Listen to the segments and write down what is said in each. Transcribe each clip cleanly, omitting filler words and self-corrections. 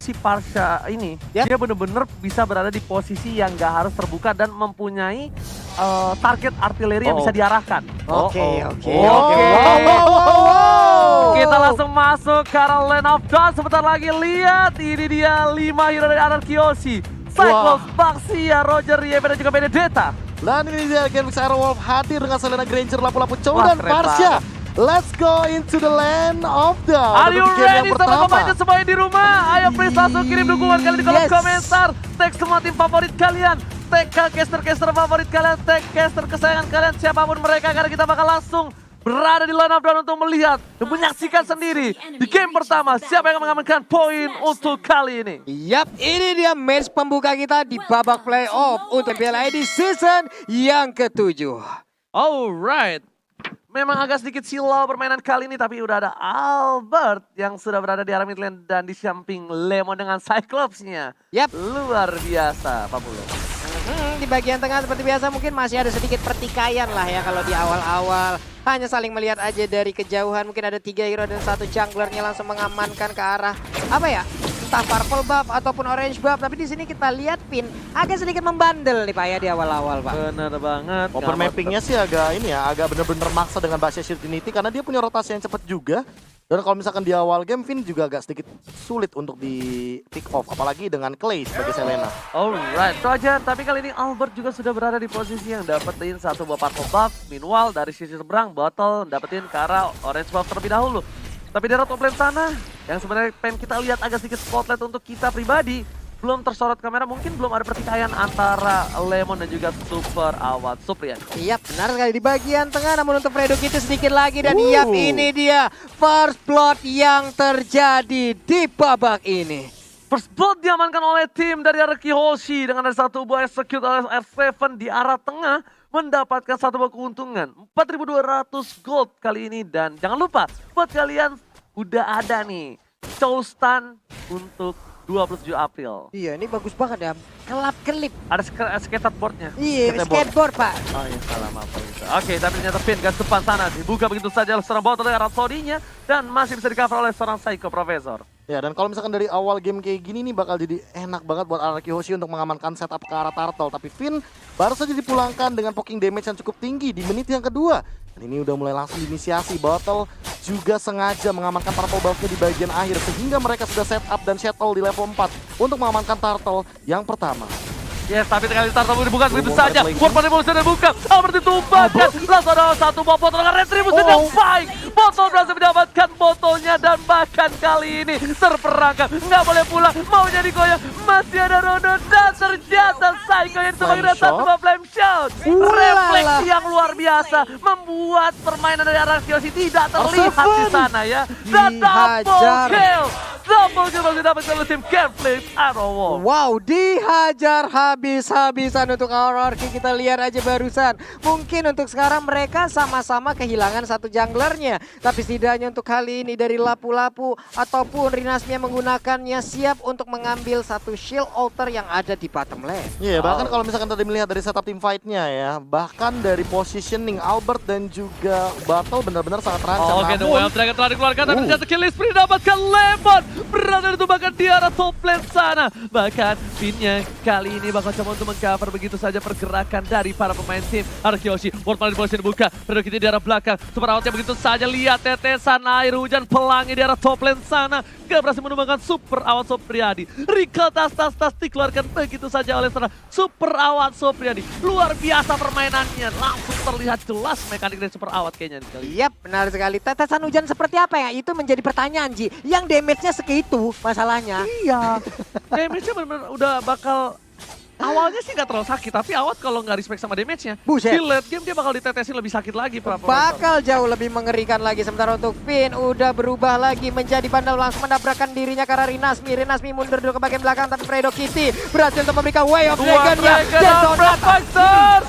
si Parsha ini, dia bener-bener bisa berada di posisi yang gak harus terbuka dan mempunyai target artileri yang bisa diarahkan. Oke. Kita langsung masuk ke arah Land of Dawn. Sebentar lagi lihat, ini dia 5 hero dari Anarkyoshi. Cyclops, Baxia, Roger, Yemen dan juga Benedetta. Dan ini dia Gen Mix Aerowolf hadir dengan Selena Granger, lapu-lapu cowok dan keren Parsha. Let's go into the Land of Dawn. Are you Untuk game yang ready sama pertama. pemainnya semuanya di rumah? Ayo please langsung kirim dukungan kalian di kolom komentar. Tag semua tim favorit kalian. Tag caster-caster favorit kalian. Tag caster kesayangan kalian siapapun mereka. Karena kita bakal langsung berada di Land of Dawn untuk melihat dan menyaksikan sendiri di game pertama siapa yang mengamankan poin untuk kali ini. Yap, ini dia match pembuka kita di babak playoff untuk PLID season yang ke-7. Alright. Memang agak sedikit silau permainan kali ini, tapi udah ada Albert yang sudah berada di arah mid lane dan di samping Lemon dengan Cyclops-nya. Yap. Luar biasa, Pak Pulo. Di bagian tengah seperti biasa mungkin masih ada sedikit pertikaian lah ya kalau di awal-awal. Hanya saling melihat aja dari kejauhan. Mungkin ada 3 hero dan 1 junglernya langsung mengamankan ke arah apa ya? Entah purple buff ataupun orange buff. Tapi di sini kita lihat Pin agak sedikit membandel nih Pak ya di awal-awal Pak. Bener banget. Open mappingnya sih agak ini ya, agak bener-bener maksa dengan Baxia Shield Trinity karena dia punya rotasi yang cepat juga. Dan kalau misalkan di awal game, Finn juga agak sedikit sulit untuk di pick off. Apalagi dengan Clay sebagai Selena. Alright, itu aja. Tapi kali ini Albert juga sudah berada di posisi yang dapetin satu buah purple buff. Meanwhile, dari sisi seberang, Bottle dapetin ke arah orange buff terlebih dahulu. Tapi dari top lane sana, yang sebenarnya pengen kita lihat agak sedikit spotlight untuk kita pribadi. Belum tersorot kamera, mungkin belum ada pertikaian antara Lemon dan juga Super Awad Supriyan. Iya benar sekali di bagian tengah, namun untuk Fredo kita sedikit lagi dan yap ini dia first blood yang terjadi di babak ini. First blood diamankan oleh tim dari Anarkyoshi dengan ada satu buah execute oleh R7 di arah tengah. Mendapatkan satu buah keuntungan 4.200 gold kali ini. Dan jangan lupa buat kalian udah ada nih Choustan untuk 27 April. Iya ini bagus banget ya, kelap-kelip. Ada skateboardnya. Iya skateboard Pak. Oh iya salah maaf. Oke tapi ternyata Pin gas depan sana dibuka begitu saja oleh seorang Bottle dengan Rhapsody-nya. Dan masih bisa di cover oleh seorang Psycho Professor. Ya dan kalau misalkan dari awal game kayak gini nih bakal jadi enak banget buat Anarkyoshi untuk mengamankan setup ke arah Turtle. Tapi Finn baru saja dipulangkan dengan poking damage yang cukup tinggi di menit yang kedua. Dan ini udah mulai langsung diinisiasi. Bottle juga sengaja mengamankan purple buff-nya di bagian akhir. Sehingga mereka sudah set up dan shuttle di level 4 untuk mengamankan Turtle yang pertama. Yes, tapi sekali Turtle dibuka begitu saja. Warpan Revolution dibuka. Albert ditumbangkan. Langsung ada satu buah botol dengan Retribution yang baik. Botol berhasil mendapatkan botolnya dan bahkan kali ini terperangkap. Nggak boleh pulang. Maunya digoyang. Masih ada Rondo dan ternyata Psycho yang sebagai satu buah flame shot. Refleksi yang luar biasa membuat permainan dari Anarkyoshi tidak terlihat di sana ya. Dan double kill. Double kill masih dapat oleh tim Careflip Arrow. Wow, dihajar habis-habisan untuk RRQ. Kita lihat aja barusan. Mungkin untuk sekarang mereka sama-sama kehilangan satu junglernya. Tapi setidaknya untuk kali ini dari lapu-lapu ataupun Rinasmia menggunakannya siap untuk mengambil satu shield altar yang ada di bottom lane. Iya, bahkan kalau misalkan tadi melihat dari setup team fight-nya ya, bahkan dari positioning Albert dan juga Battle benar-benar sangat terancam. Oke, The Wild Dragon telah dikeluarkan tapi ternyata kill spree dapatkan Lemon. Berada ditumbangkan di arah top lane sana. Bahkan pinnya kali ini bakal coba untuk mengcover begitu saja pergerakan dari para pemain tim Anarkyoshi. World Master Revolution dibuka, Fredo kita di arah belakang. Super Outnya begitu saja, lihat tetesan air hujan pelangi di arah top lane sana. Gak berhasil menumbangkan Super Awad Supriyadi. Recall tas dikeluarkan begitu saja oleh sana Super Awad Supriyadi. Luar biasa permainannya, langsung terlihat jelas mekanik dari Super Awad kayaknya. Yap, benar sekali. Tetesan hujan seperti apa ya? Itu menjadi pertanyaan Ji. Yang damage-nya segitu masalahnya. Iya, damage-nya benar-benar udah bakal awalnya sih gak terlalu sakit, tapi Awad kalau nggak respect sama damage-nya, Buset. di late game dia bakal ditetesin lebih sakit lagi. Bakal jauh lebih mengerikan lagi. Sementara untuk Pin udah berubah lagi menjadi bandel, langsung mendabrakkan dirinya karena Rinasmi. Rinasmi mundur dulu ke bagian belakang, tapi Fredo Kitty berhasil untuk memberikan Way of Dragon-nya.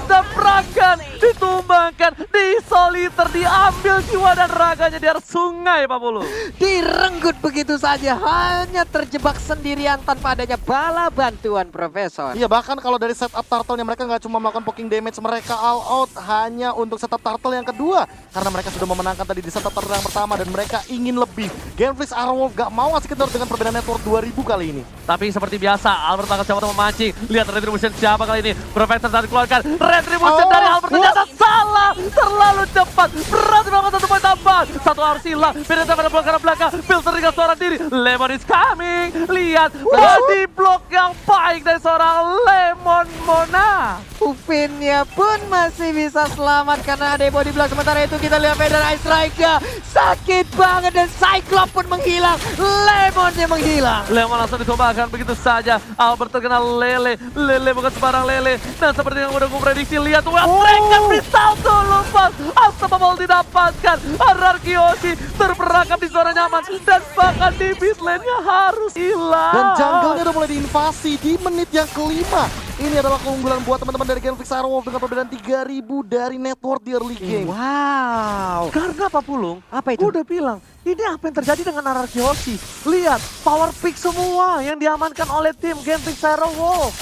Dabrakan, ditumbangkan, di soliter, diambil jiwa dan raganya di arah sungai Pak Pulu. Direnggut begitu saja, hanya terjebak sendirian tanpa adanya bala bantuan Profesor. Iya, bahkan kalau dari setup turtle-nya mereka nggak cuma melakukan poking damage, mereka all out hanya untuk setup turtle yang kedua. Karena mereka sudah memenangkan tadi di setup turtle yang pertama dan mereka ingin lebih. Genflix Aerowolf gak mau ngasih kendor dengan perbedaan network 2000 kali ini. Tapi seperti biasa, Albert akan coba untuk memancing. Lihat Retribution siapa kali ini. Perfector tadi keluarkan. Retribution dari Albert ternyata salah. Terlalu cepat. Berhasil melakukan 1 poin tambahan. Satu harus hilang. Beda pada belakang. Filter dengan suara diri. Lemon is coming. Lihat. Body block yang baik dari seorang Lemon Mona. Ufinnya pun masih bisa selamat karena ada body block. Sementara itu kita lihat Feather Ice Strike-nya. Sakit banget dan Cyclops pun menghilang. Lemonnya menghilang. Lemon langsung ditembakkan begitu saja. Albert terkena lele. Lele bukan sembarang lele. Dan seperti yang udah gue prediksi, lihat mereka salto lepas. Unstoppable didapatkan. Ararkioshi terperangkap di zona nyaman. Dan bahkan di mid lane-nya harus hilang. Dan jungle-nya udah mulai diinvasi di menit yang kelima. Ini adalah keunggulan buat teman-teman dari Genflix Aerowolf dengan perbedaan 3000 dari network di early game. Wow. Karena apa Pulung? Apa itu? Gue udah bilang, ini apa yang terjadi dengan Ararkioshi? Lihat, power pick semua yang diamankan oleh tim Genflix Aerowolf.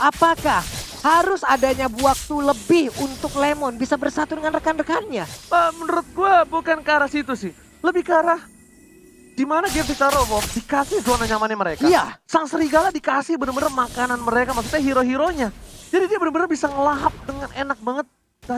Apakah harus adanya waktu lebih untuk Lemon bisa bersatu dengan rekan-rekannya? Menurut gue bukan ke arah situ sih. Lebih ke arah di mana Genflix Aerowolf dikasih zona nyamannya mereka. Iya. Sang Serigala dikasih bener-bener makanan mereka, maksudnya hero-heronya. Jadi dia bener-bener bisa ngelahap dengan enak banget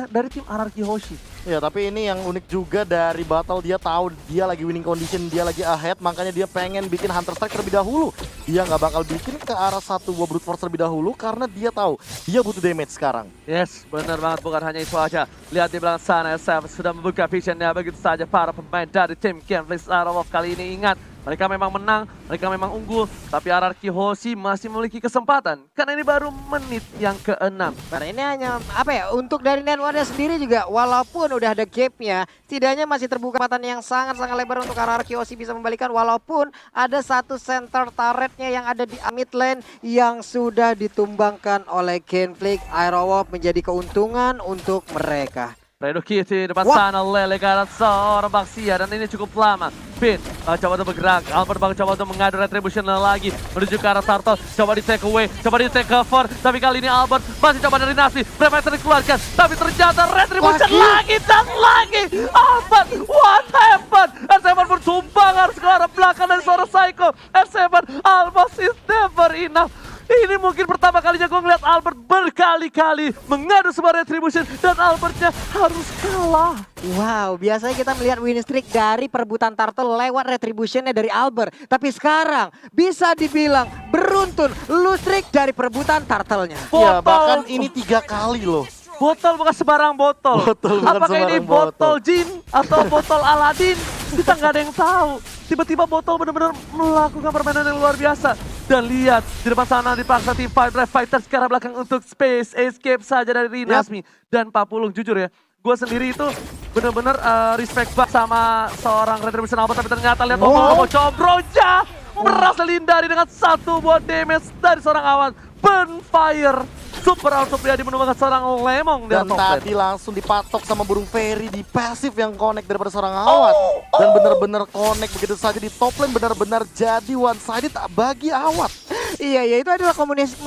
dari tim Ararkioshi. Ya, tapi ini yang unik juga dari battle, dia tahu dia lagi winning condition, dia lagi ahead, makanya dia pengen bikin Hunter Strike terlebih dahulu. Dia nggak bakal bikin ke arah satu buah Brute Force terlebih dahulu karena dia tahu dia butuh damage sekarang. Yes, benar banget, bukan hanya itu aja. Lihat di belakang sana, SF sudah membuka visionnya begitu saja para pemain dari tim Genflix Aerowolf kali ini. Ingat, mereka memang menang, mereka memang unggul, tapi Ararkioshi masih memiliki kesempatan. Karena ini baru menit yang ke-6. Karena ini hanya, apa ya, untuk dari networknya sendiri juga, walaupun udah ada gapnya, setidaknya masih terbuka kesempatan yang sangat-sangat lebar untuk Ararkioshi bisa membalikan. Walaupun ada satu center turretnya yang ada di mid lane yang sudah ditumbangkan oleh Genflix Aerowolf, menjadi keuntungan untuk mereka. Redo Kitty depan sana, Lele ke arah seorang Baxia dan ini cukup lama. Pin coba untuk bergerak, Albert Bang coba untuk mengadu Retribution lagi menuju ke arah Turtle, coba di take away, coba di take cover, tapi kali ini Albert masih coba dari Nasi, Prefector dikeluarkan, tapi ternyata Retribution lagi dan lagi. Albert, what happened? R7 pun tumbang harus ke arah belakang dari seorang Psycho. R7 almost is never enough. Ini mungkin pertama kalinya gue ngeliat Albert berkali-kali mengadu sebuah Retribution dan Albertnya harus kalah. Wow, biasanya kita melihat win streak dari perebutan Turtle lewat Retributionnya dari Albert. Tapi sekarang bisa dibilang beruntun lose streak dari perebutan Turtle-nya. Ya, bahkan ini 3 kali loh. Botol bukan sembarang botol. Botol bukan Apakah ini sembarang botol botol. jin atau botol Aladin? Kita nggak ada yang tahu. Tiba-tiba botol benar-benar melakukan permainan yang luar biasa. Dan lihat di depan sana dipaksa tim Fighters ke arah belakang untuk space escape saja dari Rinasmi dan Papulung. Jujur ya, gue sendiri itu benar-benar respect banget sama seorang Retribution Albert, tapi ternyata lihat Omo Combroja berhasil lindari dengan satu buah damage dari seorang awan. Bonfire super auto Priadi menumbangkan seorang Lemong Dan tadi langsung dipatok sama burung fairy di passive yang connect daripada seorang Awat. Dan benar-benar connect begitu saja di top lane, benar-benar jadi one sided bagi Awat. Iya, itu adalah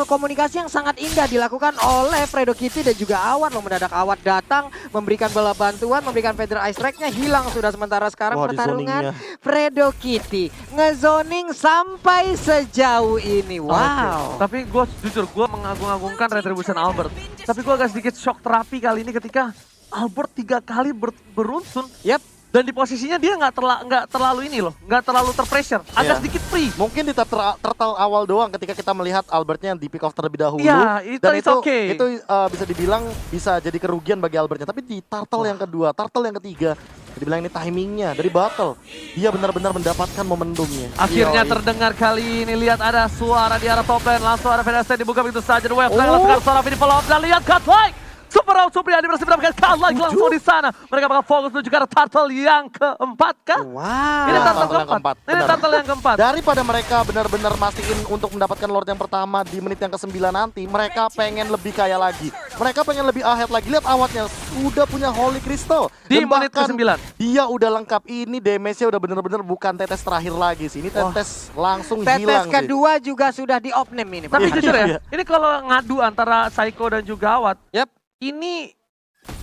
komunikasi yang sangat indah dilakukan oleh Fredo Kitty dan juga Awat. Mendadak Awat datang, memberikan bala bantuan, memberikan Feather Ice Strike-nya, hilang sudah sementara sekarang. Wah, pertarungan Fredo Kitty ngezoning sampai sejauh ini. Wow. Tapi gue jujur, gue mengagung-agungkan Retribution Albert. Tapi gue agak sedikit shock terapi kali ini ketika Albert 3 kali beruntun. Yap. Dan di posisinya dia nggak terlalu ini loh, nggak terlalu terpressure, agak sedikit free. Mungkin di turtle awal doang ketika kita melihat Albertnya di pick off terlebih dahulu. Iya, dan itu okay. Itu bisa dibilang bisa jadi kerugian bagi Albertnya. Tapi di turtle yang kedua, turtle yang ketiga, dibilang ini timingnya dari battle, dia benar-benar mendapatkan momentumnya. Akhirnya terdengar kali ini, lihat ada suara di arah top lane, langsung ada Fedaste dibuka begitu saja. Wave langsung suara Vini follow up dan lihat Godlike. Super Round Supriyadi berhasil mendapatkan count lagi langsung di sana. Mereka bakal fokus menuju ke arah turtle yang keempat kah? Wow. Ini Ya, turtle turtle yang keempat. keempat, Ini benar. turtle yang keempat. Daripada mereka benar-benar mastiin untuk mendapatkan Lord yang pertama di menit yang ke-9 nanti, mereka pengen lebih kaya lagi. Mereka pengen lebih ahead lagi. Lihat awatnya, udah punya Holy Crystal. Di Dan menit bahkan ke-9. dia udah lengkap. Ini damage-nya udah bener-bener bukan tetes terakhir lagi sih. Ini tetes langsung Tetes hilang sih. kedua juga sudah di off-name ini. Pak. Tapi Iya, jujur iya. ya, ini kalau ngadu antara Psycho dan juga Awat, Yap. ini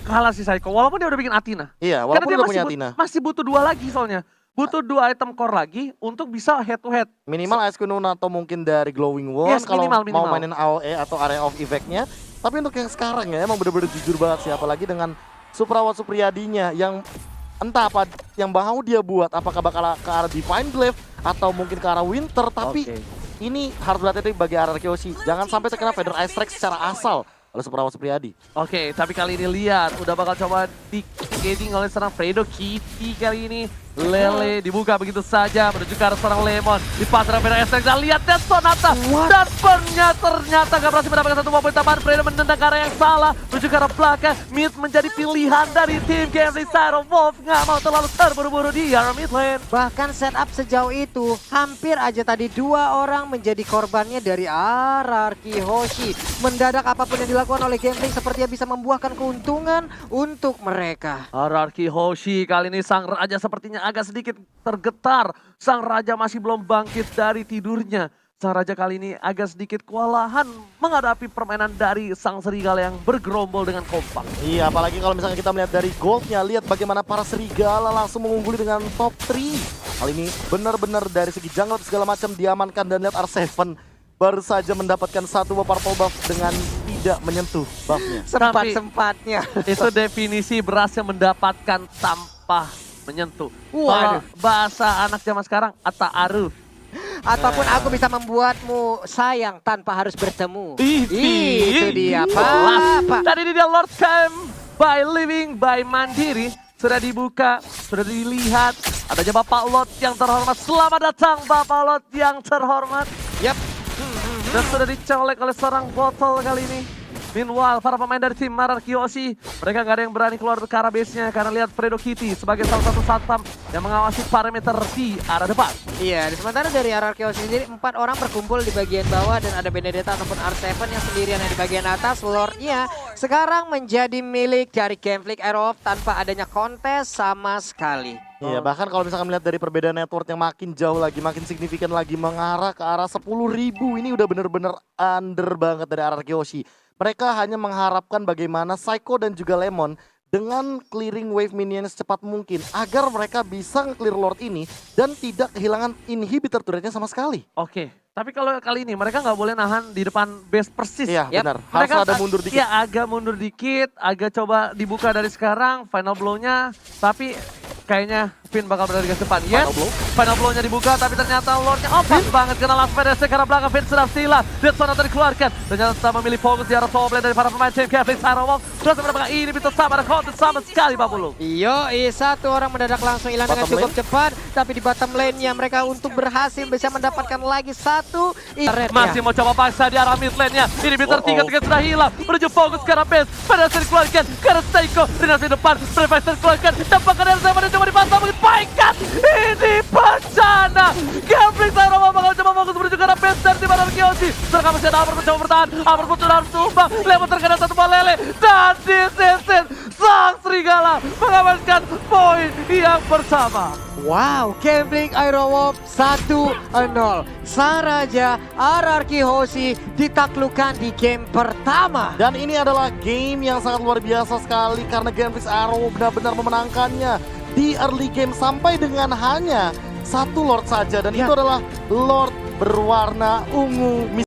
kalah si Psycho. Walaupun dia udah bikin Athena. Iya, Karena walaupun dia udah punya Athena. masih butuh 2 lagi soalnya. Butuh 2 item core lagi untuk bisa head to head. Minimal Ice Queen atau mungkin dari Glowing Wand Yes, kalau minimal. mau mainin AOE atau Area of Effect-nya. Tapi untuk yang sekarang ya emang bener-bener jujur banget sih. Apalagi dengan Suprawat Supriyadinya yang entah apa yang mau dia buat. Apakah bakal ke arah Divine Glaive atau mungkin ke arah Winter. Tapi Oke. ini harus berhati-hati bagi RRQ Hoshi. Jangan sampai terkena Feather Ice Strike secara asal oleh Suprawat Supriyadi. Oke, tapi kali ini lihat udah bakal coba di casing oleh seorang Fredo Kitty kali ini. Lele dibuka begitu saja menuju ke arah seorang Lemon di pasar Feather Ice Strike. Dan lihat Death Sonata dan ternyata gak berhasil mendapatkan 1 poin tambahan. Fredo menendang ke arah yang salah menuju ke arah belakang. Mid menjadi pilihan dari tim Gambling Side of Wolf. Gak mau terlalu terburu-buru di arah mid lane. Bahkan setup sejauh itu hampir aja tadi 2 orang menjadi korbannya dari RRQ Hoshi. Mendadak apapun yang dilakukan oleh Gambling sepertinya bisa membuahkan keuntungan untuk mereka. RRQ Hoshi kali ini sang raja sepertinya agak sedikit tergetar. Sang raja masih belum bangkit dari tidurnya. Sang raja kali ini agak sedikit kewalahan menghadapi permainan dari sang serigala yang bergerombol dengan kompak. Iya, apalagi kalau misalnya kita melihat dari goldnya, lihat bagaimana para serigala langsung mengungguli dengan top 3. Kali ini benar-benar dari segi jungle segala macam diamankan dan lihat R7 baru saja mendapatkan 1 purple buff dengan tidak menyentuh buffnya. Sempat-sempatnya. Itu definisi berhasil mendapatkan tanpa menyentuh. Waduh. Kalau bahasa anak zaman sekarang, ata'aruf. Ataupun aku bisa membuatmu sayang tanpa harus bertemu. Itu Itu dia, Pak. Dan ini dia Lord Camp by Living by Mandiri. Sudah dibuka, sudah dilihat. Adanya Bapak Lord yang terhormat. Selamat datang Bapak Lord yang terhormat. Yap. Dan sudah dicolek oleh seorang botol kali ini. Meanwhile, para pemain dari tim RRQ Hoshi, mereka gak ada yang berani keluar ke arah base-nya karena lihat Fredo Kitty sebagai salah satu satam yang mengawasi parameter di arah depan. Iya, sementara dari RRQ sendiri 4 orang berkumpul di bagian bawah dan ada Benedetta ataupun R7 yang sendirian di bagian atas. Lordnya sekarang menjadi milik dari Gambling Aerof tanpa adanya kontes sama sekali. Iya, bahkan kalau misalkan melihat dari perbedaan network yang makin jauh lagi, makin signifikan lagi mengarah ke arah 10.000, ini udah bener-bener under banget dari RRQ Hoshi. Mereka hanya mengharapkan bagaimana Psycho dan juga Lemon dengan clearing wave minion secepat mungkin agar mereka bisa nge-clear Lord ini dan tidak kehilangan inhibitor turretnya sama sekali. Oke, tapi kalau kali ini mereka nggak boleh nahan di depan base persis. Iya, Yap. benar. Harus ada mundur dikit. Iya, agak mundur dikit, agak coba dibuka dari sekarang, final blow-nya. Tapi kayaknya Finn bakal berada di depan. Yes, final blow-nya dibuka, tapi ternyata Lord-nya open banget. Kena langsung PDSC karena belakang Finn sudah sila. Death Sonata dikeluarkan. Ternyata memilih fokus di arah top lane dari para pemain tim Gambling Sarowong. Terus mendapatkan ini bisa sama ada konten sama sekali Pak Bulu. Yoi, 1 orang mendadak langsung hilang dengan Bottom cukup cepat. Tapi di bottom lane-nya mereka untuk berhasil bisa mendapatkan lagi 1 red. Masih mau coba paksa di arah mid lane-nya. Ini Bitter 3 sudah hilang. Menuju fokus ke arah base. PDSC dikeluarkan. Karena Psycho di depan. Previsor dikeluarkan. Tampakkan dari saya coba dipasang. Mungkin baikkan. Ini bencana. Gambling Sarowong bakal coba fokus menuju ke arah base dari tim RRQ Hoshi. Serangkap masih ada Amr mencoba bertahan. Amr pun sudah harus tumbang. Lemon terkena 1 bola lele. Dan disesin sang serigala mengamankan poin yang pertama. Wow, Gambling Aeroworld 1-0. Sang Raja RRQ Hoshi ditaklukkan di game pertama. Dan ini adalah game yang sangat luar biasa sekali karena Gambling Arrow benar-benar memenangkannya di early game sampai dengan hanya 1 Lord saja. Dan itu adalah Lord berwarna ungu.